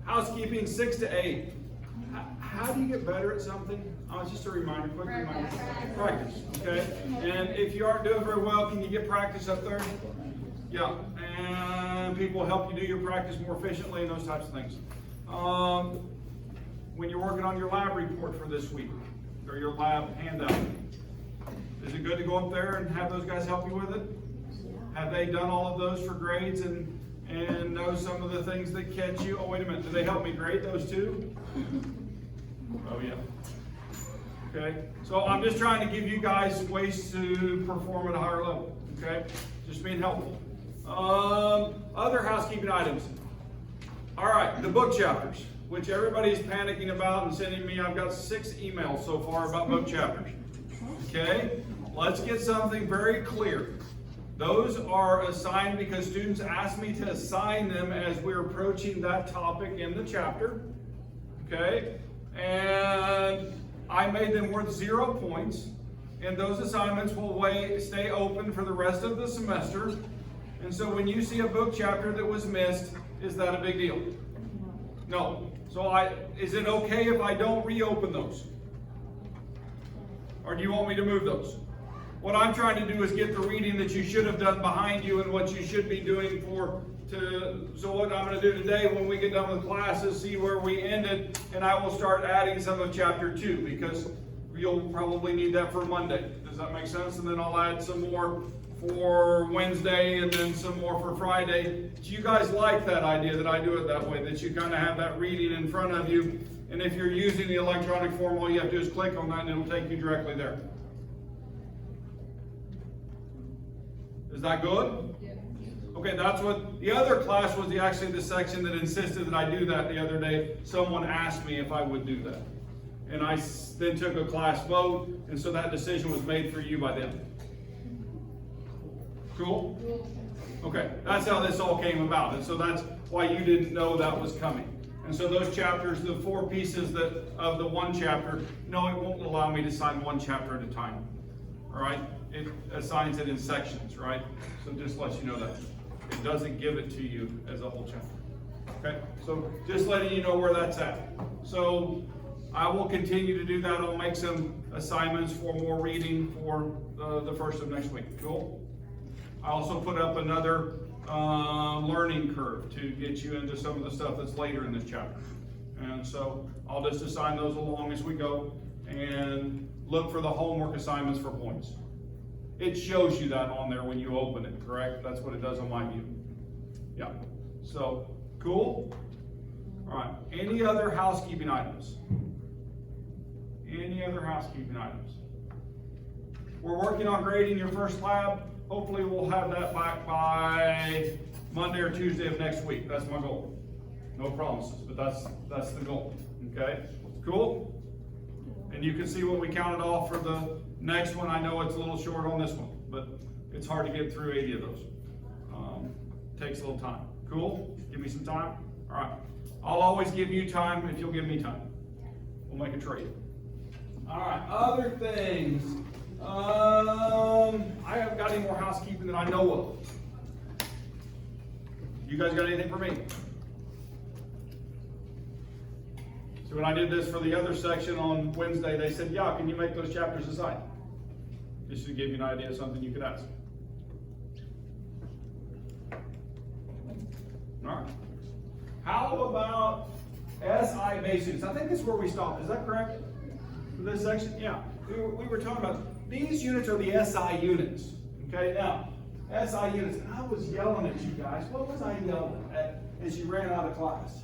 Housekeeping 6 to 8. How do you get better at something? Oh, it's just a reminder, quick reminder. Practice, okay? And if you aren't doing very well, can you get practice up there? Yeah, and people help you do your practice more efficiently and those types of things. When you're working on your lab report for this week, or your lab handout, is it good to go up there and have those guys help you with it? Have they done all of those for grades and know some of the things that catch you? Oh, wait a minute, do they help me grade those too? Oh, yeah. Okay, so I'm just trying to give you guys ways to perform at a higher level, okay? Just being helpful. Other housekeeping items. All right, the book chapters, which everybody's panicking about and sending me. I've got 6 emails so far about book chapters. Okay, let's get something very clear. Those are assigned because students asked me to assign them as we're approaching that topic in the chapter. Okay, and I made them worth 0 points, and those assignments will stay open for the rest of the semester. And so when you see a book chapter that was missed, is that a big deal? No. So is it okay if I don't reopen those? Or do you want me to move those? What I'm trying to do is get the reading that you should have done behind you and what you should be doing so what I'm going to do today when we get done with classes, see where we ended, and I will start adding some of chapter 2 because you'll probably need that for Monday. Does that make sense? And then I'll add some more for Wednesday and then some more for Friday. Do you guys like that idea that I do it that way, that you kind of have that reading in front of you, and if you're using the electronic form, all you have to do is click on that and it'll take you directly there. Is that good? Yeah. Okay, that's what the other class was. Actually the section that insisted that I do that the other day. Someone asked me if I would do that, and I then took a class vote, and so that decision was made for you by them. Cool? Okay, that's how this all came about, and so that's why you didn't know that was coming. And so those chapters, the 4 pieces of the 1 chapter, no, it won't allow me to assign 1 chapter at a time. All right? It assigns it in sections, right? So just let you know that. It doesn't give it to you as a whole chapter. Okay? So just letting you know where that's at. So I will continue to do that. I'll make some assignments for more reading for the first of next week. Cool? I also put up another learning curve to get you into some of the stuff that's later in this chapter. And so I'll just assign those along as we go and look for the homework assignments for points. It shows you that on there when you open it, correct? That's what it does on my view. Yeah. So, cool? All right. Any other housekeeping items? Any other housekeeping items? We're working on grading your first lab. Hopefully we'll have that back by Monday or Tuesday of next week. That's my goal. No promises, but that's the goal. Okay? Cool? And you can see what we counted off for the next one. I know it's a little short on this one, but it's hard to get through 80 of those. Takes a little time. Cool? Give me some time? All right. I'll always give you time if you'll give me time. We'll make a trade. All right. Other things. I haven't got any more housekeeping that I know of. You guys got anything for me? So when I did this for the other section on Wednesday, they said, yeah, can you make those chapters aside? Just to give you an idea of something you could ask. All right. How about SI basics? I think this is where we stopped. Is that correct? For this section? Yeah. We were talking about these units are the SI units. Okay, now, SI units. And I was yelling at you guys. What was I yelling at as you ran out of class?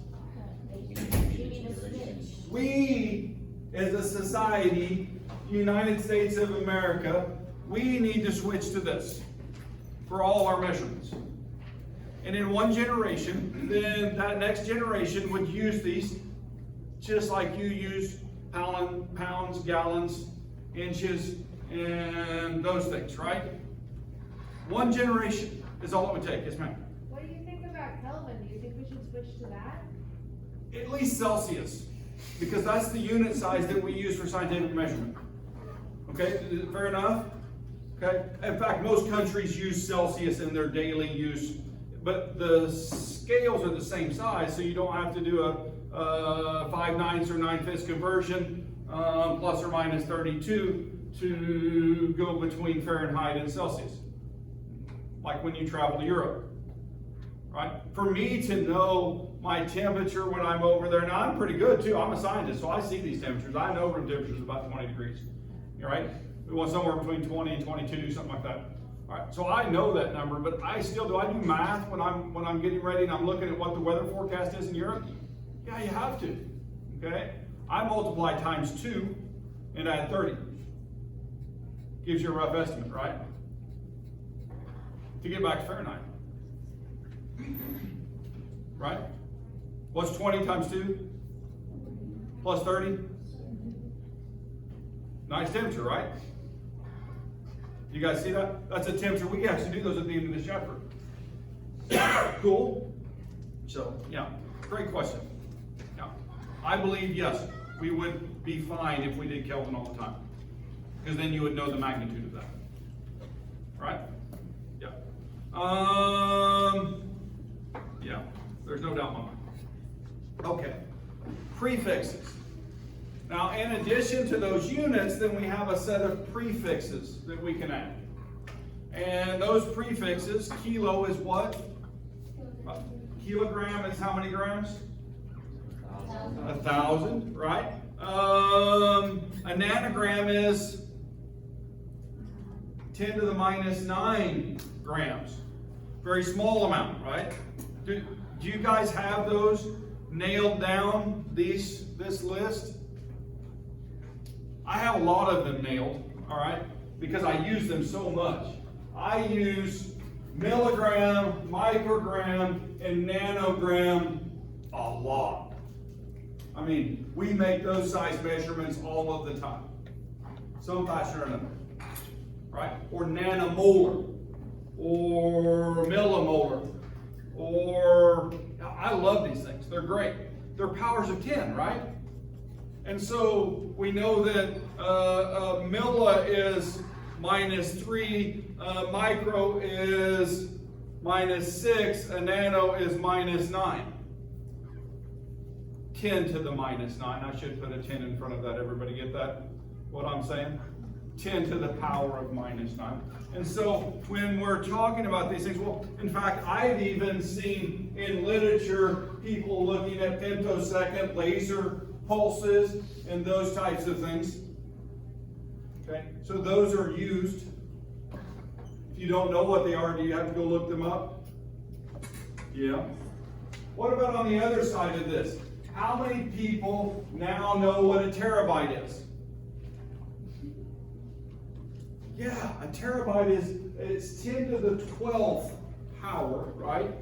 We, as a society, United States of America, we need to switch to this for all our measurements. And in one generation, then that next generation would use these just like you use pounds, gallons, inches, and those things, right? One generation is all it would take. Yes, ma'am. What do you think about Kelvin? Do you think we should switch to that? At least Celsius, because that's the unit size that we use for scientific measurement. Okay, fair enough? Okay. In fact, most countries use Celsius in their daily use. but the scales are the same size, so you don't have to do a 5/9 or 9/5 conversion, plus or minus 32 to go between Fahrenheit and Celsius. Like when you travel to Europe, right? For me to know my temperature when I'm over there, now I'm pretty good too, I'm a scientist, so I see these temperatures. I know room temperature is about 20 degrees, right? We want somewhere between 20 and 22, something like that. All right, so I know that number, but I do math when I'm getting ready and I'm looking at what the weather forecast is in Europe? Yeah, you have to, okay? I multiply times 2 and add 30. Gives you a rough estimate, right? To get back to Fahrenheit. Right? What's 20 times 2? Plus 30? Nice temperature, right? You guys see that? That's a temperature. We can actually do those at the end of this chapter. Cool? So, yeah, great question. Yeah. I believe, yes, we would be fine if we did Kelvin all the time. Because then you would know the magnitude of that. Right? Yeah. Yeah, there's no doubt in my mind. Okay. Prefixes. Now, in addition to those units, then we have a set of prefixes that we can add. And those prefixes, kilo is what? Kilogram is how many grams? 1,000, right? A nanogram is 10 to the minus 9 grams. Very small amount, right? Do you guys have those nailed down, this list? I have a lot of them nailed, all right, because I use them so much. I use milligram, microgram, and nanogram a lot. I mean, we make those size measurements all of the time. Some fashion or another, right? Or nanomolar, or millimolar, or, I love these things. They're great. They're powers of 10, right? And so we know that milli is minus 3, micro is minus 6, a nano is minus 9. 10 to the minus 9. I should put a 10 in front of that. Everybody get that? What I'm saying? 10 to the power of minus 9. And so when we're talking about these things, well, in fact, I've even seen in literature people looking at femtosecond laser pulses and those types of things. Okay, so those are used. If you don't know what they are, do you have to go look them up? Yeah. What about on the other side of this? How many people now know what a terabyte is? Yeah, a terabyte is 10 to the 12th power, right?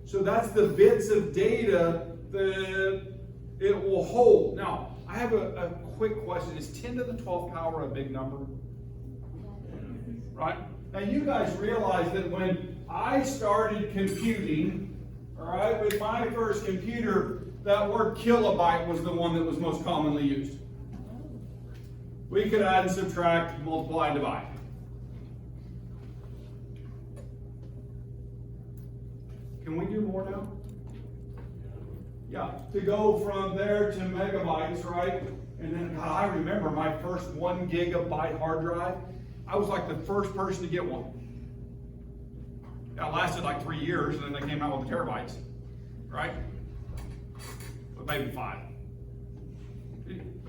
So that's the bits of data that it will hold. Now, I have a quick question. Is 10 to the 12th power a big number? Right? Now, you guys realize that when I started computing, all right, with my first computer, that word kilobyte was the one that was most commonly used. We could add and subtract, multiply, and divide. Can we do more now? Yeah, to go from there to megabytes, right? And then I remember my first 1 gigabyte hard drive. I was like the first person to get one. That lasted like 3 years, and then they came out with the terabytes, right? But maybe 5.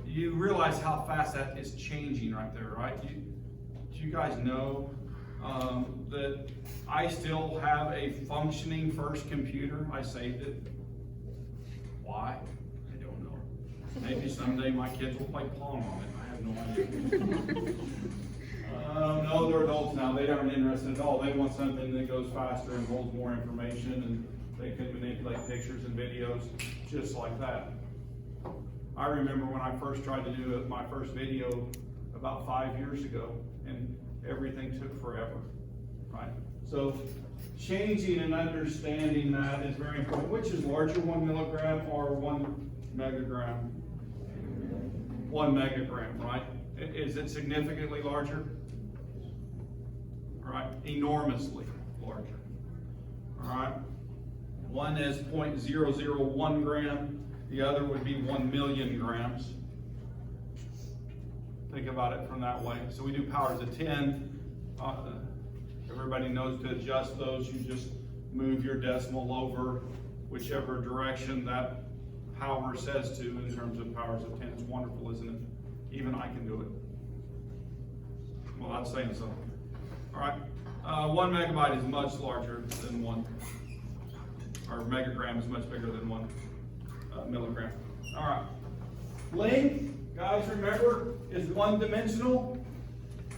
You realize how fast that is changing right there, right? Do you guys know that I still have a functioning first computer? I saved it. Why? I don't know. Maybe someday my kids will play Pong on it. I have no idea. No, they're adults now. They aren't interested at all. They want something that goes faster and holds more information, and they can manipulate pictures and videos just like that. I remember when I first tried to do my first video about 5 years ago, and everything took forever, right? So changing and understanding that is very important. Which is larger, 1 milligram or 1 megagram? 1 megagram, right? Is it significantly larger? Right? Enormously larger. All right? One is 0.001 gram, the other would be 1 million grams. Think about it from that way. So we do powers of 10. Everybody knows to adjust those. You just move your decimal over whichever direction that power says to in terms of powers of 10. It's wonderful, isn't it? Even I can do it. Well, I'm saying so. All right. 1 megabyte is much larger than 1, or megagram is much bigger than 1 milligram. All right. Length, guys, remember, is 1-dimensional.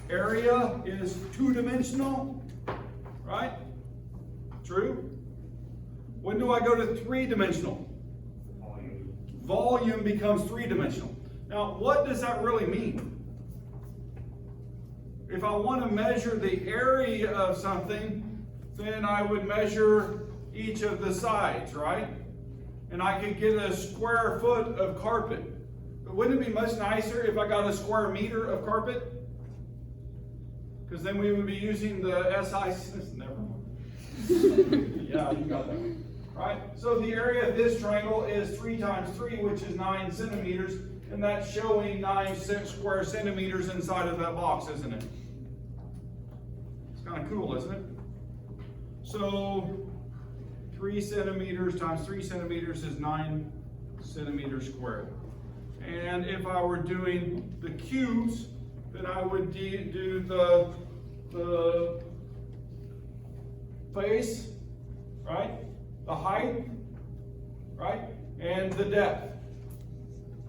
Area is 2-dimensional. Right? True? When do I go to 3-dimensional? Volume becomes 3-dimensional. Now, what does that really mean? If I want to measure the area of something, then I would measure each of the sides, right? And I could get a square foot of carpet. But wouldn't it be much nicer if I got a square meter of carpet? Because then we would be using the SI, never mind. Yeah, you got that one. Right? So the area of this triangle is 3 times 3, which is 9 centimeters, and that's showing 9 square centimeters inside of that box, isn't it? It's kind of cool, isn't it? So 3 centimeters times 3 centimeters is 9 centimeters squared. And if I were doing the cubes, then I would do the face, right? The height, right? And the depth.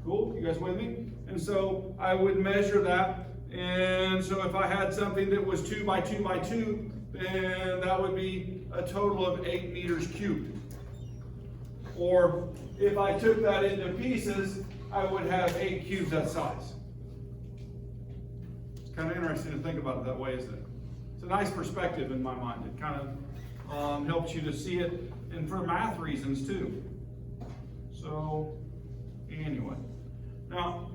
Cool? You guys with me? And so I would measure that. And so if I had something that was 2 by 2 by 2, then that would be a total of 8 meters cubed. Or if I took that into pieces, I would have 8 cubes that size. It's kind of interesting to think about it that way, isn't it? It's a nice perspective in my mind. It kind of helps you to see it, and for math reasons too. So anyway, now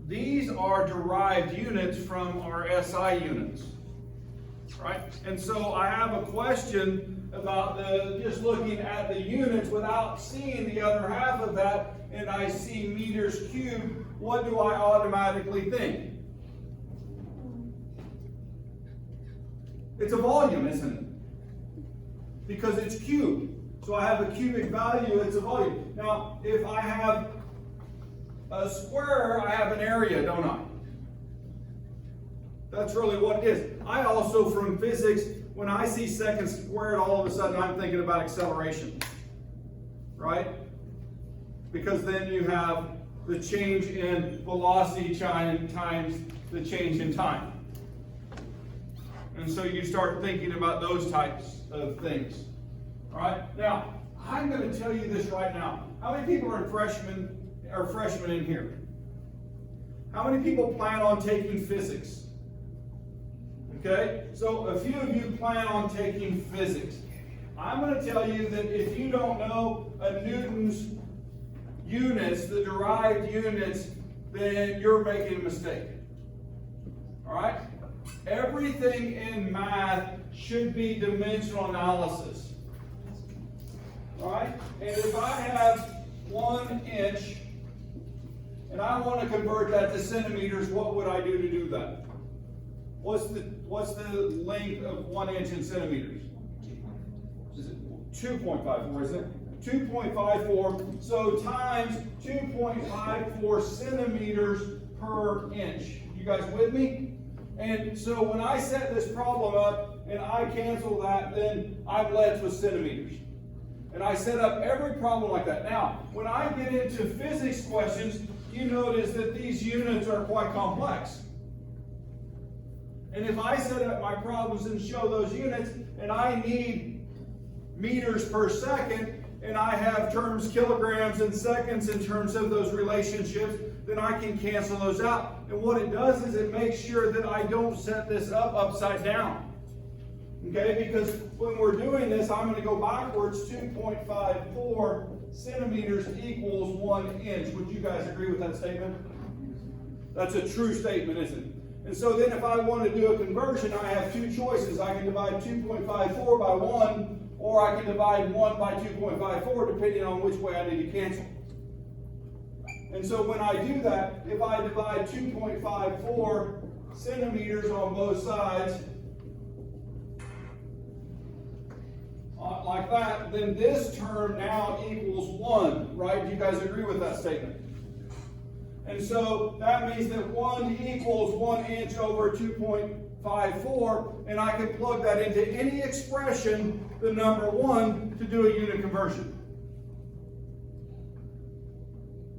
these are derived units from our SI units, right? And so I have a question about just looking at the units without seeing the other half of that, and I see meters cubed. What do I automatically think? It's a volume, isn't it? Because it's cubed. So I have a cubic value, it's a volume. Now, if I have a square, I have an area, don't I? That's really what it is. I also, from physics, when I see seconds squared, all of a sudden I'm thinking about acceleration. Right? Because then you have the change in velocity times the change in time. And so you start thinking about those types of things. All right? Now, I'm going to tell you this right now. How many people are freshmen in here? How many people plan on taking physics? Okay? So a few of you plan on taking physics. I'm going to tell you that if you don't know a Newton's units, the derived units, then you're making a mistake. All right? Everything in math should be dimensional analysis. All right? And if I have 1 inch and I want to convert that to centimeters, what would I do to do that? What's the length of 1 inch in centimeters? Is it 2.54, isn't it? 2.54, so times 2.54 centimeters per inch. You guys with me? And so when I set this problem up and I cancel that, then I'm led with centimeters. And I set up every problem like that. Now, when I get into physics questions, you notice that these units are quite complex. And if I set up my problems and show those units, and I need meters per second, and I have terms kilograms and seconds in terms of those relationships, then I can cancel those out. And what it does is it makes sure that I don't set this up upside down. Okay, because when we're doing this, I'm going to go backwards. 2.54 centimeters equals 1 inch. Would you guys agree with that statement? That's a true statement, isn't it? And so then if I want to do a conversion, I have two choices. I can divide 2.54 by 1, or I can divide 1 by 2.54 depending on which way I need to cancel. And so when I do that, if I divide 2.54 centimeters on both sides, like that, then this term now equals 1, right? Do you guys agree with that statement? And so that means that 1 equals 1 inch over 2.54, and I can plug that into any expression, the number 1, to do a unit conversion.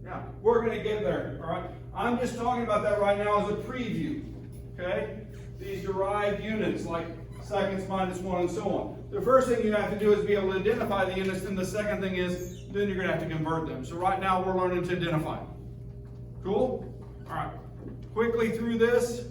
Yeah, we're going to get there, all right? I'm just talking about that right now as a preview, okay? These derived units, like seconds minus 1 and so on. The first thing you have to do is be able to identify the units, and the second thing is then you're going to have to convert them. So right now we're learning to identify. Cool? All right. Quickly through this.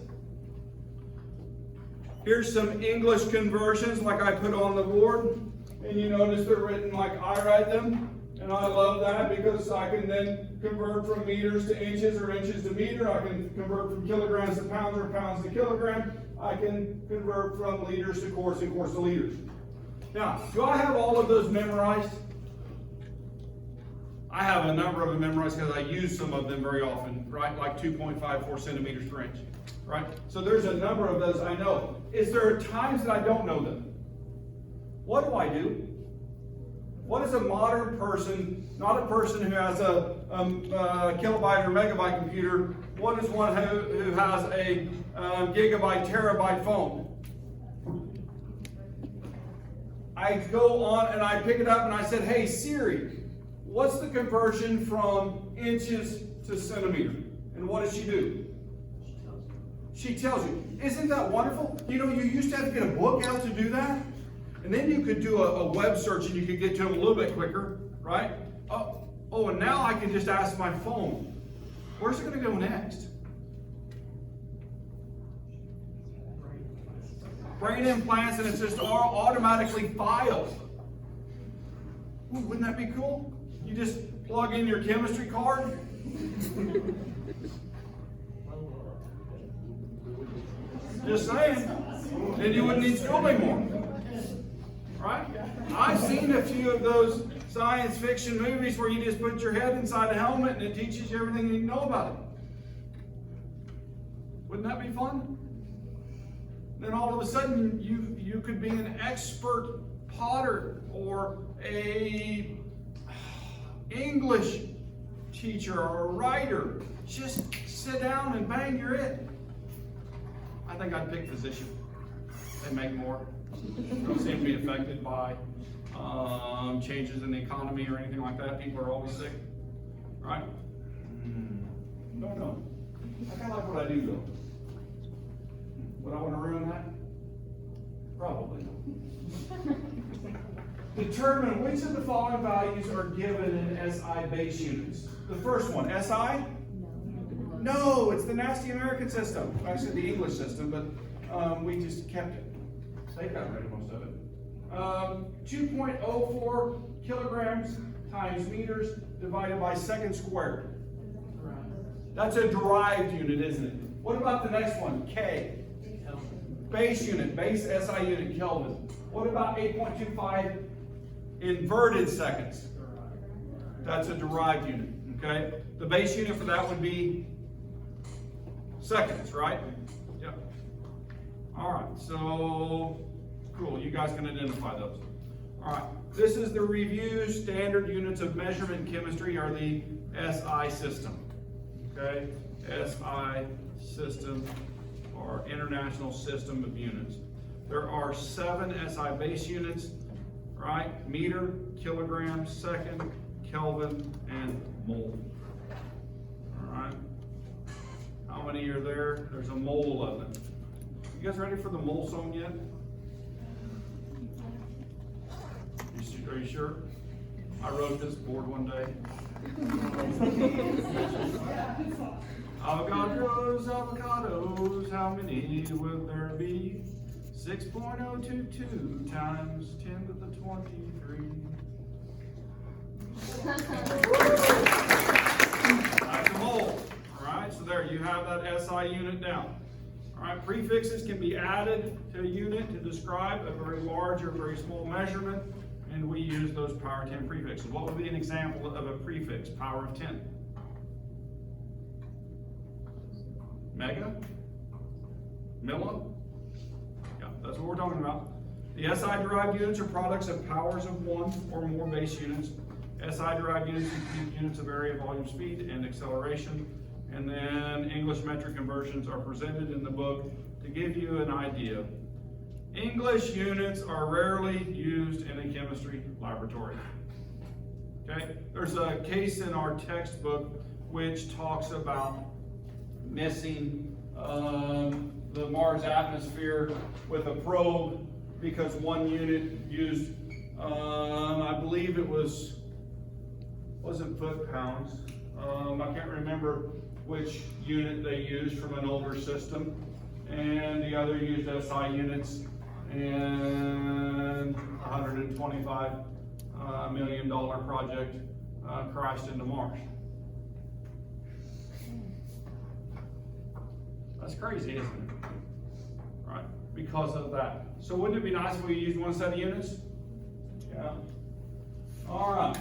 Here's some English conversions like I put on the board. And you notice they're written like I write them. And I love that because I can then convert from meters to inches or inches to meter. I can convert from kilograms to pounds or pounds to kilogram. I can convert from liters to quarts and quarts to liters. Now, do I have all of those memorized? I have a number of them memorized because I use some of them very often, right? Like 2.54 centimeters per inch, right? So there's a number of those I know. Is there times that I don't know them? What do I do? What is a modern person, not a person who has a kilobyte or megabyte computer, what is one who has a gigabyte, terabyte phone? I go on and I pick it up and I said, hey Siri, what's the conversion from inches to centimeter? And what does she do? She tells you. Isn't that wonderful? You know, you used to have to get a book out to do that. And then you could do a web search and you could get to them a little bit quicker, right? Oh, and now I can just ask my phone, where's it going to go next? Brain implants, and it's just automatically filed. Ooh, wouldn't that be cool? You just plug in your chemistry card. Just saying. Then you wouldn't need school anymore. Right? I've seen a few of those science fiction movies where you just put your head inside a helmet and it teaches you everything you know about it. Wouldn't that be fun? Then all of a sudden you could be an expert potter or a English teacher or a writer. Just sit down and bang, you're it. I think I'd pick physician. They make more. Don't seem to be affected by changes in the economy or anything like that. People are always sick, right? Don't know. I kind of like what I do though. Would I want to ruin that? Probably not. Determine which of the following values are given in SI base units. The first one, SI? No, it's the nasty American system. I said the English system, but we just kept it. They got rid of most of it. 2.04 kilograms times meters divided by seconds squared. That's a derived unit, isn't it? What about the next one? K. Base unit, base SI unit, Kelvin. What about 8.25 inverted seconds? That's a derived unit, okay? The base unit for that would be seconds, right? Yep. All right, so cool, you guys can identify those. All right, this is the review. Standard units of measurement in chemistry are the SI system, okay? SI system, or International System of Units. There are 7 SI base units, right? Meter, kilogram, second, Kelvin, and mole. All right. How many are there? There's a mole of them. You guys ready for the mole song yet? Are you sure? I wrote this board one day. Avocados, avocados, how many will there be? 6.022 times 10 to the 23. That's a mole. All right, so there you have that SI unit down. All right, prefixes can be added to a unit to describe a very large or very small measurement. and we use those power 10 prefixes. What would be an example of a prefix, power of 10? Mega? Milli? Yeah, that's what we're talking about. The SI-derived units are products of powers of 1 or more base units. SI-derived units include units of area, volume, speed, and acceleration. And then English metric conversions are presented in the book to give you an idea. English units are rarely used in a chemistry laboratory. Okay? There's a case in our textbook which talks about missing the Mars atmosphere with a probe because one unit used, I believe it wasn't foot-pounds. I can't remember which unit they used from an older system, and the other used SI units, and $125 million project crashed into Mars. That's crazy, isn't it? Right? Because of that. So wouldn't it be nice if we used one set of units? Yeah. All right.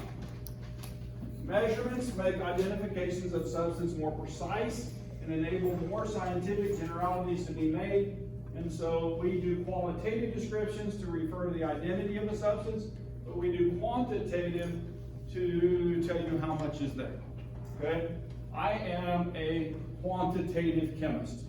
Measurements make identifications of substance more precise and enable more scientific generalities to be made. And so we do qualitative descriptions to refer to the identity of a substance, but we do quantitative to tell you how much is there. Okay? I am a quantitative chemist.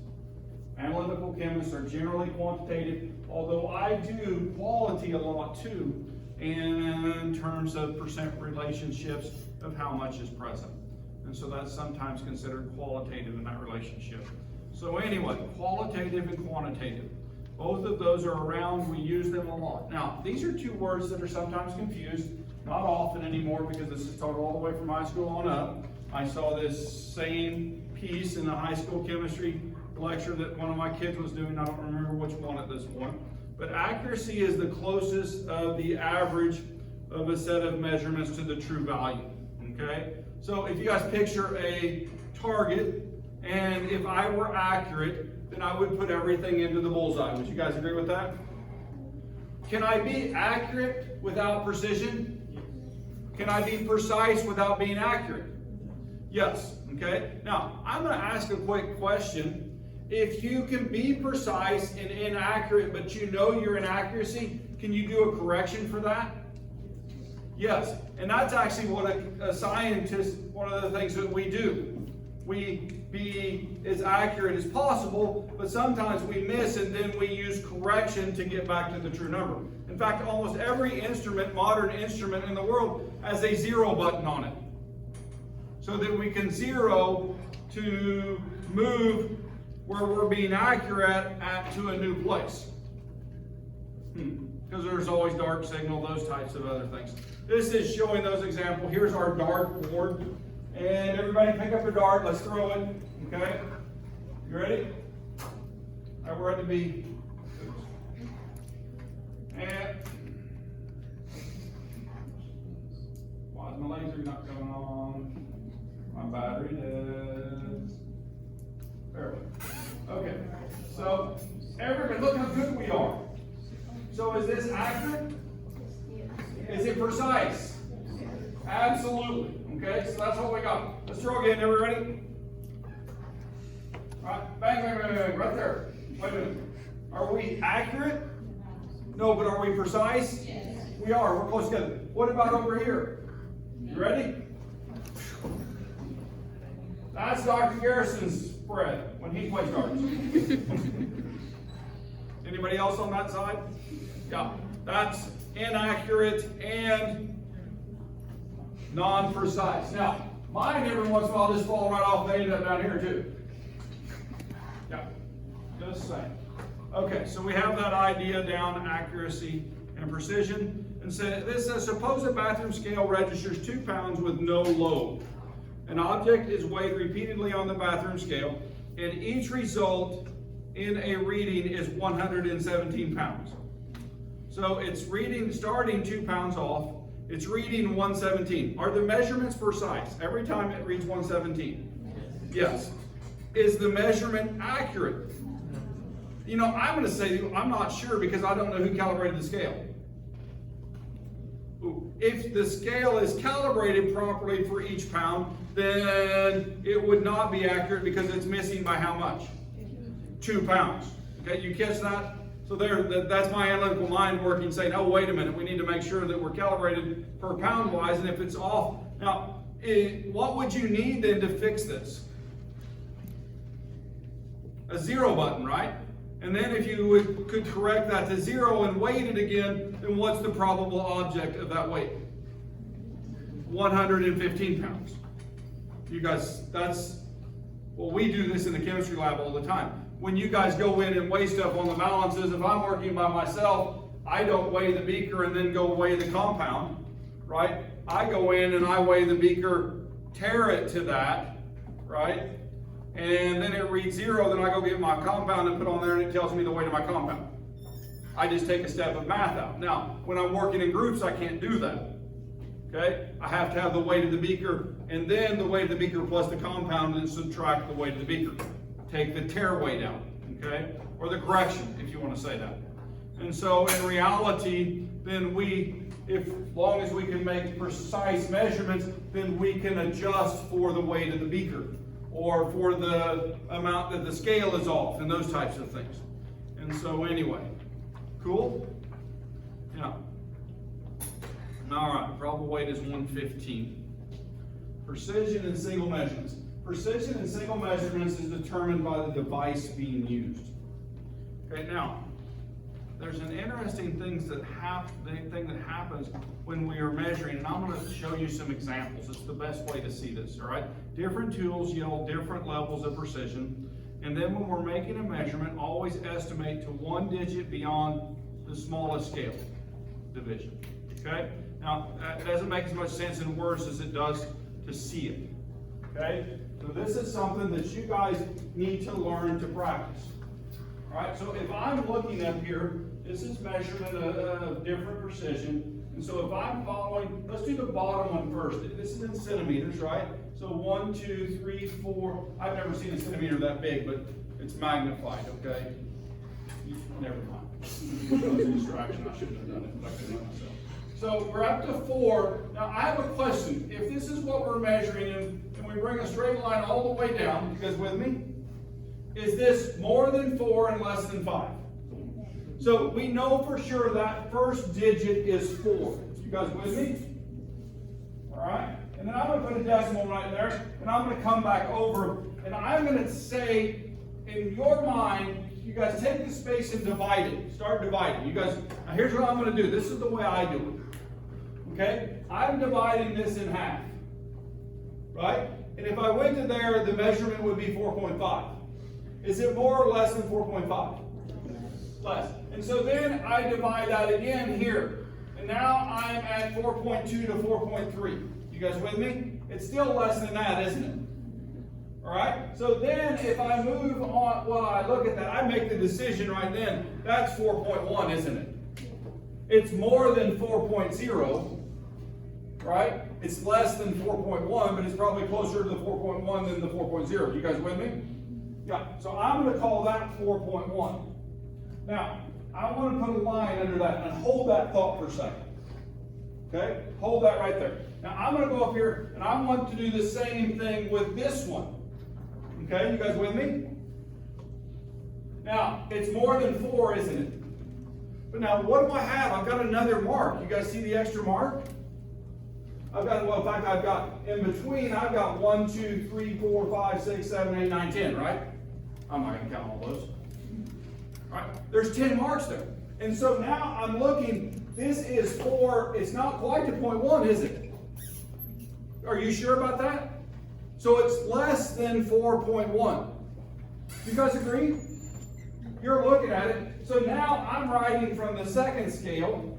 Analytical chemists are generally quantitative, although I do quality a lot too, in terms of percent relationships of how much is present. And so that's sometimes considered qualitative in that relationship. So anyway, qualitative and quantitative. Both of those are around, we use them a lot. Now, these are two words that are sometimes confused, not often anymore because this is taught all the way from high school on up. I saw this same piece in the high school chemistry lecture that one of my kids was doing. I don't remember which one at this point. But accuracy is the closest of the average of a set of measurements to the true value. Okay? So if you guys picture a target, and if I were accurate, then I would put everything into the bullseye. Would you guys agree with that? Can I be accurate without precision? Can I be precise without being accurate? Yes. Okay? Now, I'm going to ask a quick question. If you can be precise and inaccurate, but you know your inaccuracy, can you do a correction for that? Yes. And that's actually what a scientist, one of the things that we do. We be as accurate as possible, but sometimes we miss and then we use correction to get back to the true number. In fact, almost every instrument, modern instrument in the world, has a 0 button on it. So that we can 0 to move where we're being accurate to a new place. Because there's always dark signal, those types of other things. This is showing those examples. Here's our dart board. And everybody pick up your dart. Let's throw it. Okay? You ready? All right, we're at the B. And why is my laser not going on? My battery is. There we go. Okay. So everybody, look how good we are. So is this accurate? Is it precise? Absolutely. Okay, so that's what we got. Let's throw again. Everybody? All right, bang, bang, bang, bang, right there. Wait a minute. Are we accurate? No, but are we precise? Yes. We are. We're close together. What about over here? You ready? That's Dr. Garrison's spread when he plays darts. Anybody else on that side? Yeah, that's inaccurate and non-precise. Now, mine every once in a while just fall right off. They end up down here too. Yeah, just saying. Okay, so we have that idea down, accuracy and precision. And so this says, suppose a bathroom scale registers 2 pounds with no load. An object is weighed repeatedly on the bathroom scale, and each result in a reading is 117 pounds. So it's reading, starting 2 pounds off, it's reading 117. Are the measurements precise? Every time it reads 117? Yes. Is the measurement accurate? You know, I'm going to say I'm not sure because I don't know who calibrated the scale. if the scale is calibrated properly for each pound, then it would not be accurate because it's missing by how much? 2 pounds. Okay, you catch that? So that's my analytical mind working, saying, oh, wait a minute, we need to make sure that we're calibrated per pound wise, and if it's off. Now, what would you need then to fix this? A 0 button, right? And then if you could correct that to 0 and weight it again, then what's the probable object of that weight? 115 pounds. You guys, well, we do this in the chemistry lab all the time. When you guys go in and weigh stuff on the balances, if I'm working by myself, I don't weigh the beaker and then go weigh the compound, right? I go in and I weigh the beaker, tare it to that, right? And then it reads 0, then I go get my compound and put on there and it tells me the weight of my compound. I just take a step of math out. Now, when I'm working in groups, I can't do that. Okay? I have to have the weight of the beaker and then the weight of the beaker plus the compound and subtract the weight of the beaker. Take the tare weight out, okay? Or the correction, if you want to say that. And so in reality, then as long as we can make precise measurements, then we can adjust for the weight of the beaker or for the amount that the scale is off and those types of things. And so anyway, cool? Yeah. All right, probable weight is 115. Precision and single measurements. Precision in single measurements is determined by the device being used. Okay, now, there's an interesting thing that happens when we are measuring, and I'm going to show you some examples. It's the best way to see this, all right? Different tools yield different levels of precision, and then when we're making a measurement, always estimate to 1 digit beyond the smallest scale division, okay? Now, that doesn't make as much sense in words as it does to see it, okay? So this is something that you guys need to learn to practice. All right, so if I'm looking up here, this is measurement of different precision. And so if I'm following, let's do the bottom one first. This is in centimeters, right? So 1, 2, 3, 4. I've never seen a centimeter that big, but it's magnified, okay? Never mind. That was a distraction. I shouldn't have done it, but I couldn't help myself. So we're up to 4. Now I have a question. If this is what we're measuring and we bring a straight line all the way down, you guys with me? Is this more than 4 and less than 5? So we know for sure that first digit is 4. You guys with me? All right. And then I'm going to put a decimal right there, and I'm going to come back over, and I'm going to say, in your mind, you guys take the space and divide it. Start dividing. You guys, now here's what I'm going to do. This is the way I do it. Okay? I'm dividing this in half. Right? And if I went to there, the measurement would be 4.5. Is it more or less than 4.5? Less. And so then I divide that again here. And now I'm at 4.2 to 4.3. You guys with me? It's still less than that, isn't it? All right? So then if I move on, well, I look at that, I make the decision right then. That's 4.1, isn't it? It's more than 4.0, right? It's less than 4.1, but it's probably closer to the 4.1 than the 4.0. You guys with me? Yeah. So I'm going to call that 4.1. Now, I want to put a line under that and hold that thought for a second. Okay? Hold that right there. Now, I'm going to go up here and I want to do the same thing with this one. Okay? You guys with me? Now, it's more than 4, isn't it? But now, what do I have? I've got another mark. You guys see the extra mark? I've got, well, in fact, I've got, in between, I've got 1, 2, 3, 4, 5, 6, 7, 8, 9, 10, right? I'm not going to count all those. All right, there's 10 marks there. And so now I'm looking, this is 4, it's not quite to 0.1, is it? Are you sure about that? So it's less than 4.1. You guys agree? You're looking at it. So now I'm writing from the second scale,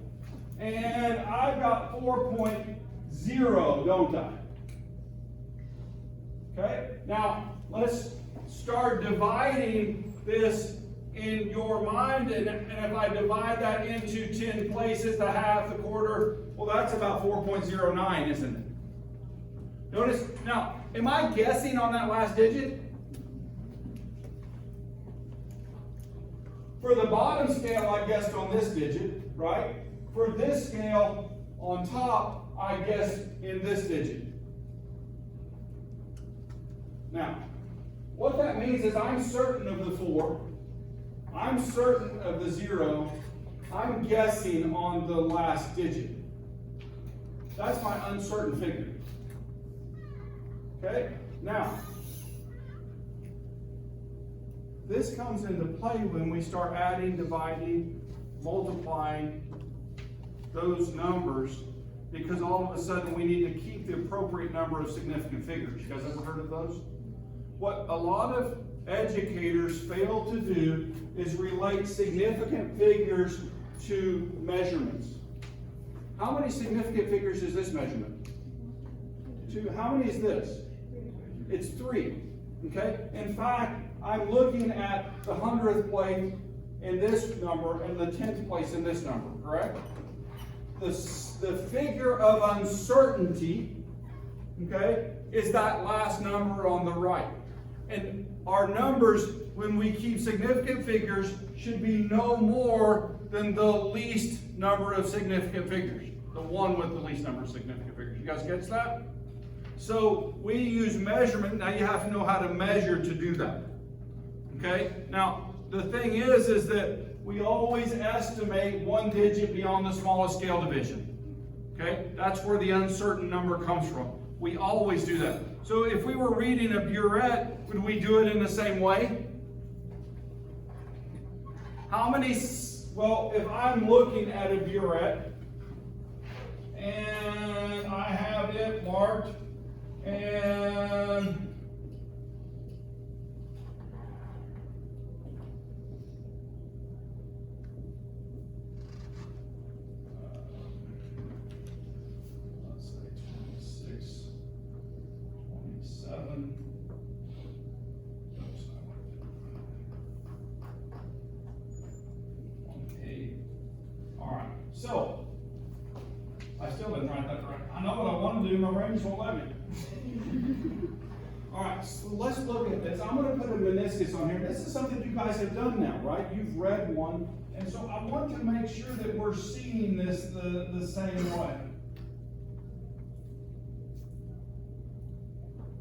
and I've got 4.0, don't I? Okay, now let's start dividing this in your mind, and if I divide that into 10 places, the half, the quarter, well, that's about 4.09, isn't it? Notice, now, am I guessing on that last digit? For the bottom scale, I guessed on this digit, right? For this scale, On top, I guess in this digit. Now, what that means is I'm certain of the 4, I'm certain of the 0, I'm guessing on the last digit. That's my uncertain figure. Okay? Now, this comes into play when we start adding, dividing, multiplying those numbers, because all of a sudden we need to keep the appropriate number of significant figures. You guys ever heard of those? What a lot of educators fail to do is relate significant figures to measurements. How many significant figures is this measurement? 2. How many is this? It's 3. Okay? In fact, I'm looking at the 100th place in this number and the 10th place in this number, correct? The figure of uncertainty, okay, is that last number on the right. And our numbers, when we keep significant figures, should be no more than the least number of significant figures. The one with the least number of significant figures. You guys get that? So we use measurement. Now you have to know how to measure to do that. Okay? Now, the thing is that we always estimate one digit beyond the smallest scale division. Okay? That's where the uncertain number comes from. We always do that. So if we were reading a burette, would we do it in the same way? How many, well, if I'm looking at a burette and I have it marked and let's say 26, 27. Oops, I want to do 1, 8. All right, so I still didn't write that right. I know what I want to do, my brain just won't let me. All right, so let's look at this. I'm going to put a meniscus on here. This is something you guys have done now, right? You've read one. And so I want to make sure that we're seeing this the same way.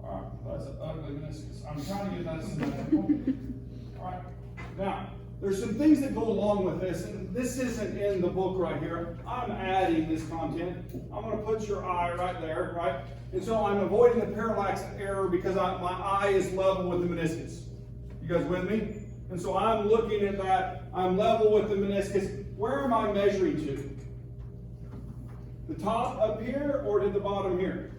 All right, that's an ugly meniscus. I'm trying to get that symmetrical. All right, now, there's some things that go along with this, and this isn't in the book right here. I'm adding this content. I'm going to put your eye right there, right? And so I'm avoiding the parallax error because my eye is level with the meniscus. You guys with me? And so I'm looking at that. I'm level with the meniscus. Where am I measuring to? The top up here or to the bottom here?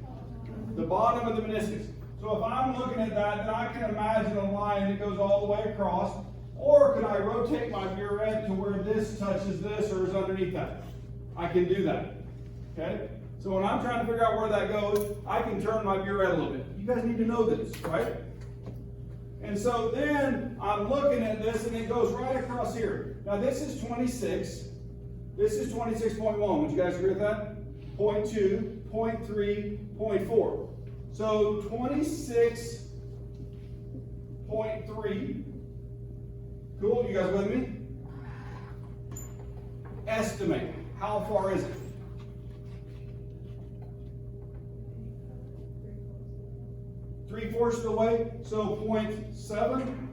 The bottom of the meniscus. So if I'm looking at that, then I can imagine a line that goes all the way across. Or can I rotate my burette to where this touches this or is underneath that? I can do that. Okay? So when I'm trying to figure out where that goes, I can turn my burette a little bit. You guys need to know this, right? And so then I'm looking at this and it goes right across here. Now this is 26. This is 26.1. Would you guys agree with that? 0.2, 0.3, 0.4. So 26.3. Cool, you guys with me? Estimate. How far is it? Three-fourths of the way, so 0.7.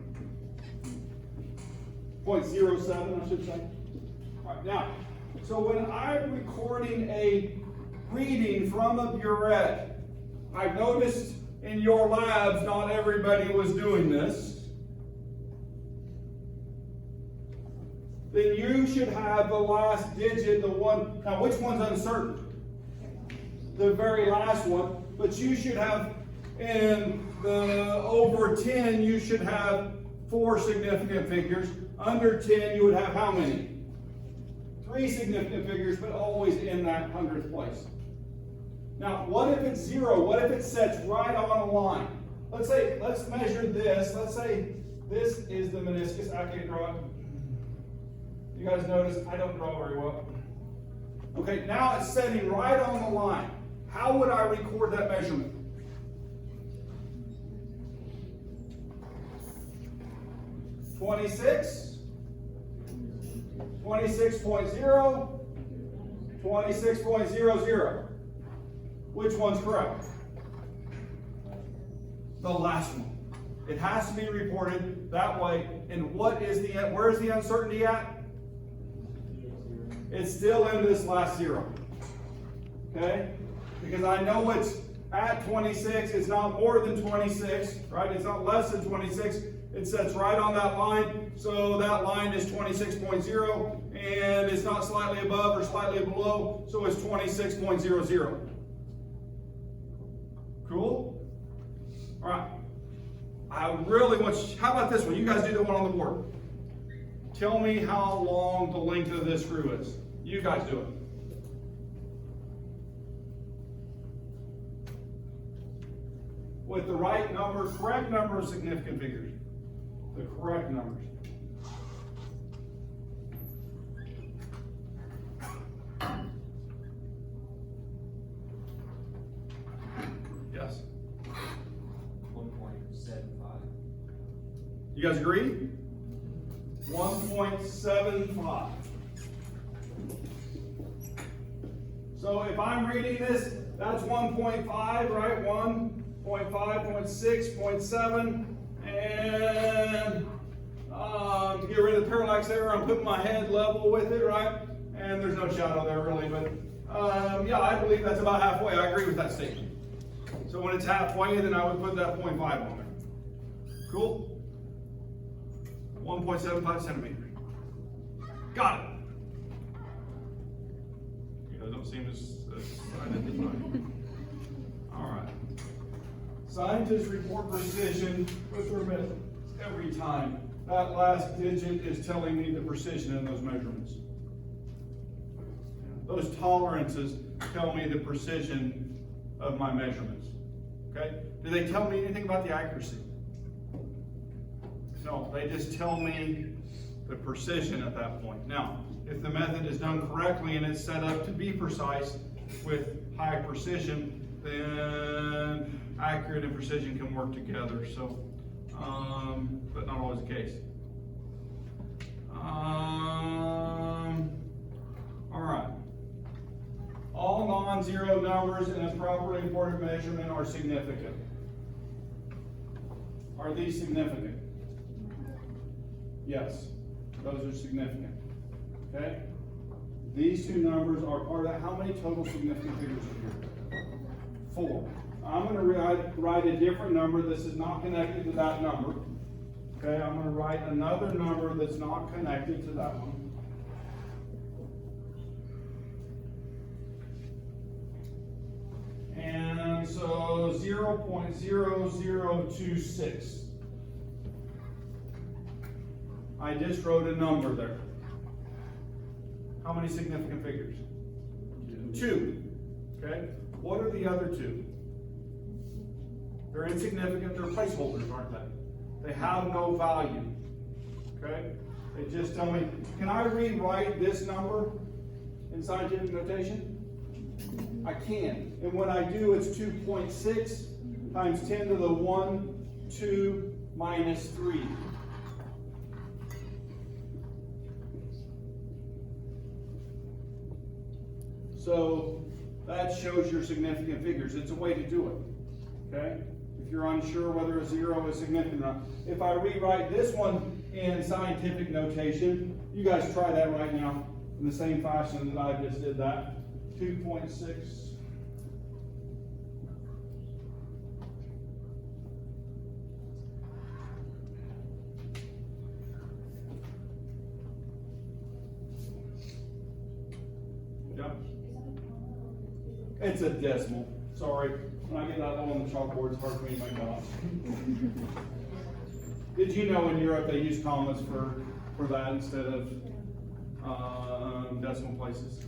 0.07, I should say. All right, now, so when I'm recording a reading from a burette, I've noticed in your labs not everybody was doing this. Then you should have the last digit, the one, now which one's uncertain? The very last one, but you should have, in the over 10, you should have 4 significant figures. Under 10, you would have how many? 3 significant figures, but always in that 100th place. Now, what if it's 0? What if it sets right on a line? Let's measure this. Let's say this is the meniscus. I can't draw it. You guys notice I don't draw very well. Okay, now it's setting right on the line. How would I record that measurement? $26, 26.0, 26.00. Which one's correct? The last one. It has to be reported that way. And where is the uncertainty at? It's still in this last zero. Okay? Because I know it's at 26, it's not more than 26, right? It's not less than 26. It sets right on that line. So that line is 26.0, and it's not slightly above or slightly below, so it's 26.00. Cool? All right. I really want you, how about this one? You guys do the one on the board. Tell me how long the length of this screw is. You guys do it. With the right number, correct number of significant figures. The correct numbers. Yes. 1.75. You guys agree? 1.75. So if I'm reading this, that's 1.5, right? 1.5, 0.6, 0.7, and to get rid of the parallax there, I'm putting my head level with it, right? And there's no shadow there really, but yeah, I believe that's about halfway. I agree with that statement. So when it's halfway, then I would put that 0.5 on there. Cool? 1.75 centimeters. Got it. You guys don't seem as identified. All right. Scientists report precision with their methods every time. That last digit is telling me the precision in those measurements. Those tolerances tell me the precision of my measurements. Okay? Do they tell me anything about the accuracy? No, they just tell me the precision at that point. Now, if the method is done correctly and it's set up to be precise with high precision, then accurate and precision can work together. So, but not always the case. All right. All non-zero numbers in a properly reported measurement are significant. Are these significant? Yes, those are significant. Okay? These two numbers are part of that. How many total significant figures are here? 4. I'm going to write a different number. This is not connected to that number. Okay, I'm going to write another number that's not connected to that one. And so 0.0026. I just wrote a number there. How many significant figures? 2. Okay? What are the other 2? They're insignificant, they're placeholders, aren't they? They have no value. Okay? They just tell me, can I rewrite this number in scientific notation? I can. And when I do, it's 2.6 times 10 to the 1, 2 minus 3. So that shows your significant figures. It's a way to do it. Okay? If you're unsure whether a 0 is significant or not. If I rewrite this one in scientific notation, you guys try that right now in the same fashion that I just did that. 2.6. Yeah. It's a decimal. Sorry. When I get that on the chalkboard, it's hard for me to make dots. Did you know in Europe they use commas for that instead of decimal places?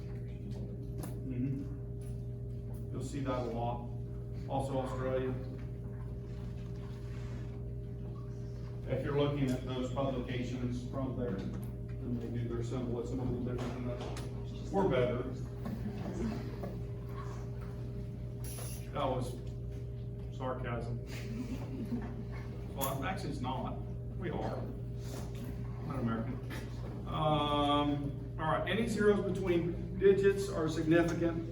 Mm-hmm. You'll see that a lot. Also Australia. If you're looking at those publications from there, then they do their symbol. It's a little different than that. We're better. That was sarcasm. Well, actually it's not. We are. I'm not American. All right, any zeros between digits are significant.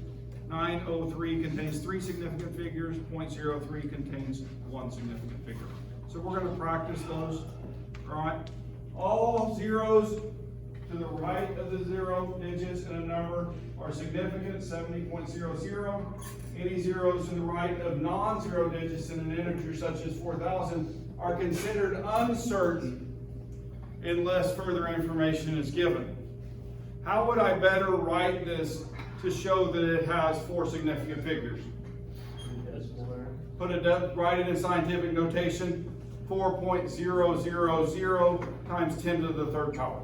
903 contains 3 significant figures, 0.03 contains 1 significant figure. So we're going to practice those, all right? All zeros to the right of the 0 digits in a number are significant, 70.00. Any zeros to the right of non-zero digits in an integer such as 4,000 are considered uncertain unless further information is given. How would I better write this to show that it has 4 significant figures? Write it in scientific notation, 4.000 times 10 to the 3rd power.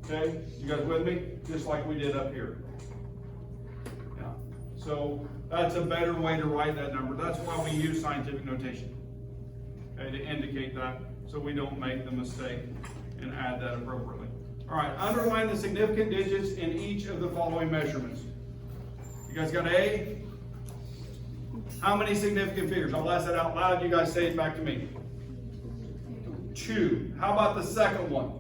Okay, you guys with me? Just like we did up here. Yeah. So that's a better way to write that number. That's why we use scientific notation. Okay, to indicate that so we don't make the mistake and add that appropriately. All right, underline the significant digits in each of the following measurements. You guys got A? How many significant figures? I'll ask that out loud. You guys say it back to me. 2. How about the second one?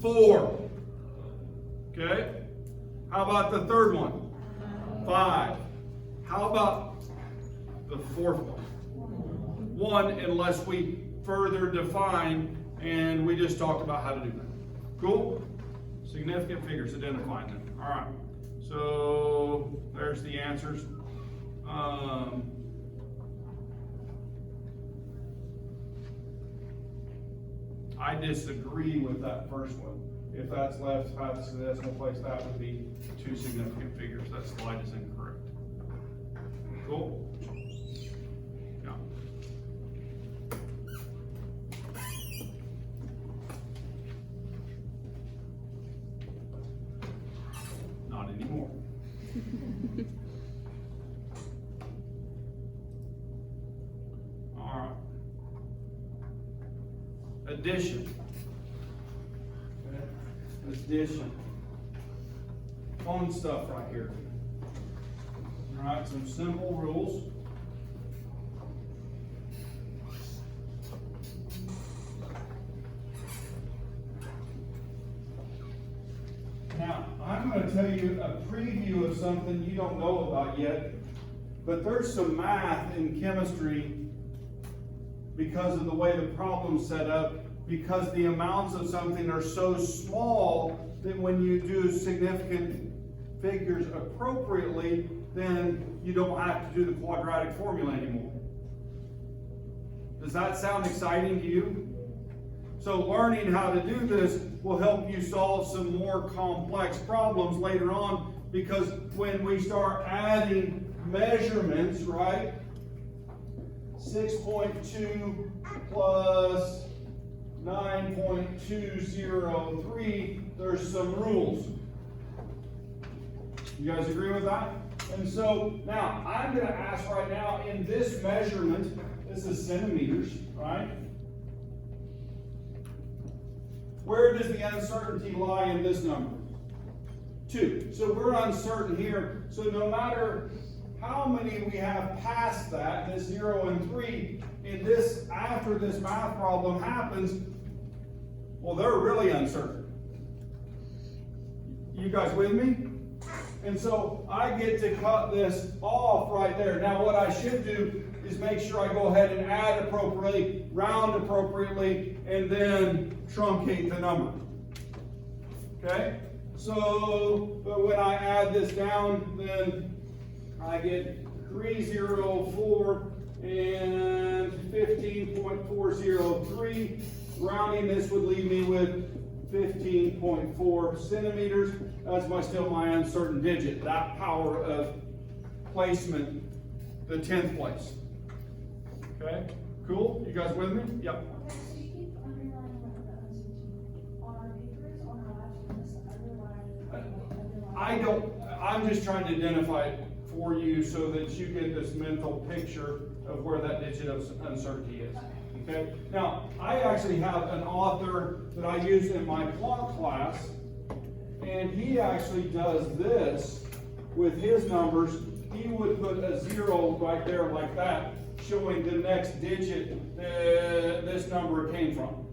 4. Okay. How about the third one? 5. How about the fourth one? 1, unless we further define, and we just talked about how to do that. Cool? Significant figures, identifying them. All right. So there's the answers. I disagree with that first one. If that's left past the decimal place, that would be 2 significant figures. That slide is incorrect. Cool? Yeah. Not anymore. All right. Addition. Okay. Addition. Fun stuff right here. All right, some simple rules. Now, I'm going to tell you a preview of something you don't know about yet, but there's some math in chemistry because of the way the problem's set up, because the amounts of something are so small that when you do significant figures appropriately, then you don't have to do the quadratic formula anymore. Does that sound exciting to you? So learning how to do this will help you solve some more complex problems later on, because when we start adding measurements, right? 6.2 plus 9.203, there's some rules. You guys agree with that? And so now I'm going to ask right now in this measurement, this is centimeters, right? Where does the uncertainty lie in this number? 2. So we're uncertain here. So no matter how many we have past that, this 0 and 3, in this, after this math problem happens, well, they're really uncertain. You guys with me? And so I get to cut this off right there. Now what I should do is make sure I go ahead and add appropriately, round appropriately, and then truncate the number. Okay? So, but when I add this down, then I get 304 and 15.403. Rounding this would leave me with 15.4 centimeters. That's still my uncertain digit. That power of placement, the 10th place. Okay? Cool? You guys with me? Yep. Okay, so you keep underlining what the uncertainty on our papers, on our labs, and this underline. I don't, I'm just trying to identify it for you so that you get this mental picture of where that digit of uncertainty is. Okay? Now, I actually have an author that I use in my quant class, and he actually does this with his numbers. He would put a 0 right there like that, showing the next digit this number came from.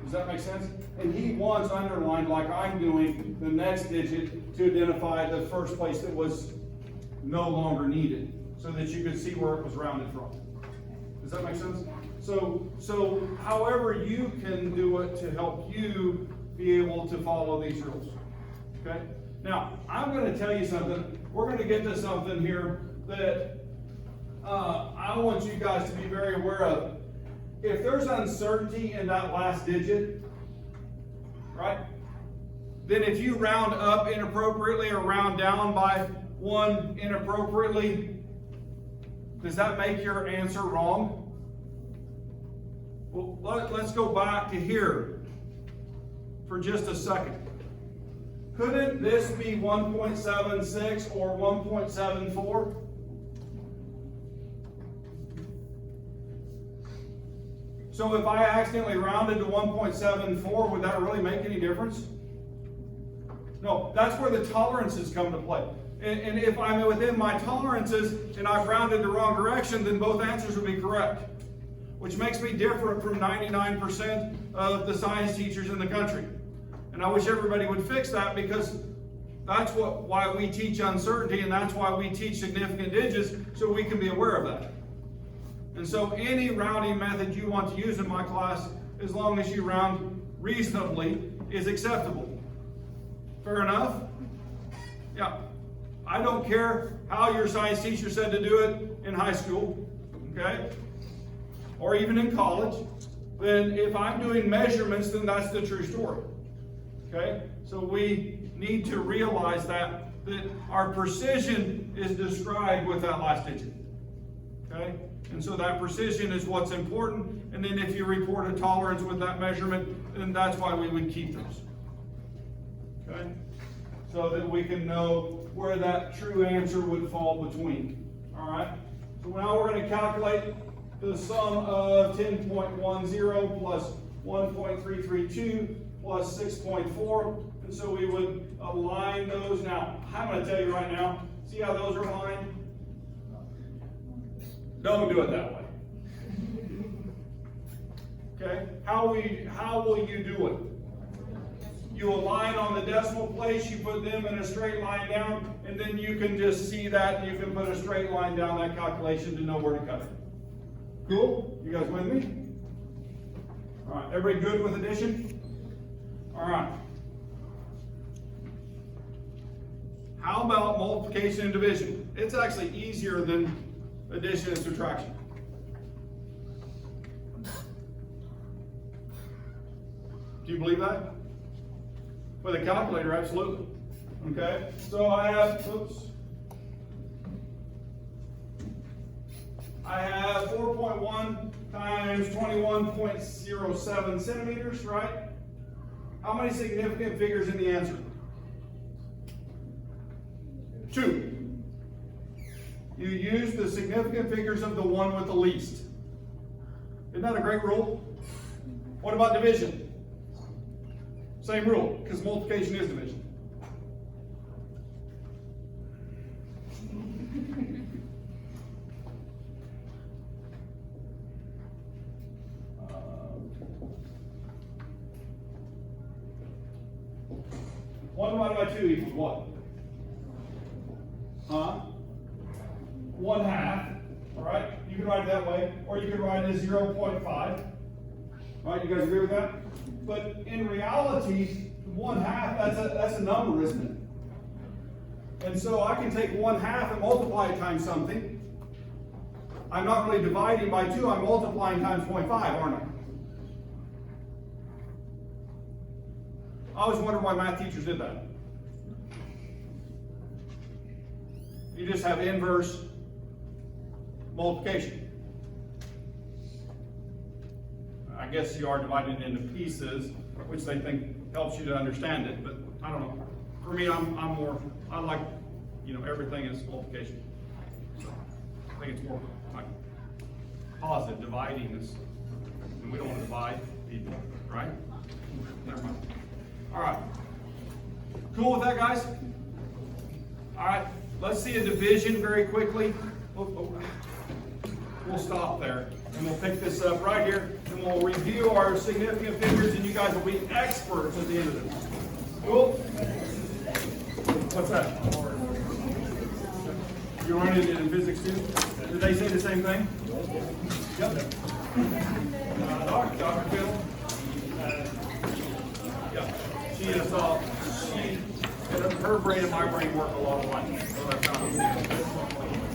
Does that make sense? And he wants underlined, like I'm doing, the next digit to identify the first place that was no longer needed, so that you could see where it was rounded from. Does that make sense? So however you can do it to help you be able to follow these rules. Okay? Now, I'm going to tell you something. We're going to get to something here that I want you guys to be very aware of. If there's uncertainty in that last digit, right? Then if you round up inappropriately or round down by one inappropriately, does that make your answer wrong? Well, let's go back to here for just a second. Couldn't this be 1.76 or 1.74? So if I accidentally rounded to 1.74, would that really make any difference? No, that's where the tolerances come to play. And if I'm within my tolerances and I've rounded the wrong direction, then both answers would be correct. Which makes me different from 99% of the science teachers in the country. And I wish everybody would fix that, because that's why we teach uncertainty, and that's why we teach significant digits, so we can be aware of that. And so any rounding method you want to use in my class, as long as you round reasonably, is acceptable. Fair enough? Yeah. I don't care how your science teacher said to do it in high school, okay? Or even in college. Then if I'm doing measurements, then that's the true story. Okay? So we need to realize that our precision is described with that last digit. Okay? And so that precision is what's important. And then if you report a tolerance with that measurement, then that's why we would keep those. Okay? So that we can know where that true answer would fall between. All right? So now we're going to calculate the sum of 10.10 plus 1.332 plus 6.4. And so we would align those. Now, I'm going to tell you right now, see how those are aligned? Don't do it that way. Okay? How will you do it? You align on the decimal place, you put them in a straight line down, and then you can just see that, and you can put a straight line down that calculation to know where to cut it. Cool? You guys with me? All right, everybody good with addition? All right. How about multiplication and division? It's actually easier than addition and subtraction. Do you believe that? With a calculator, absolutely. Okay, so I have 4.1 times 21.07 centimeters, right? How many significant figures in the answer? 2. You use the significant figures of the one with the least. Isn't that a great rule? What about division? Same rule, because multiplication is division. One divided by 2 equals what? Huh? 1/2. All right? You can write it that way, or you can write it as 0.5. All right? You guys agree with that? But in reality, 1/2, that's a number, isn't it? And so I can take 1/2 and multiply it times something. I'm not really dividing by 2, I'm multiplying times 0.5, aren't I? I always wonder why math teachers did that. You just have inverse multiplication. I guess you are dividing it into pieces, which they think helps you to understand it, but I don't know. For me, I like, everything is multiplication. So I think it's more like positive. Dividing is, and we don't want to divide people, right? Never mind. All right. Cool with that, guys? All right. Let's see a division very quickly. We'll we'll stop there. And we'll pick this up right here, and we'll review our significant figures, and you guys will be experts at the end of this. Cool? What's that? You learned it in physics too? Did they say the same thing? Yep. Dr. Phil? Yeah. She is, her brain and my brain work a lot alike. So that's not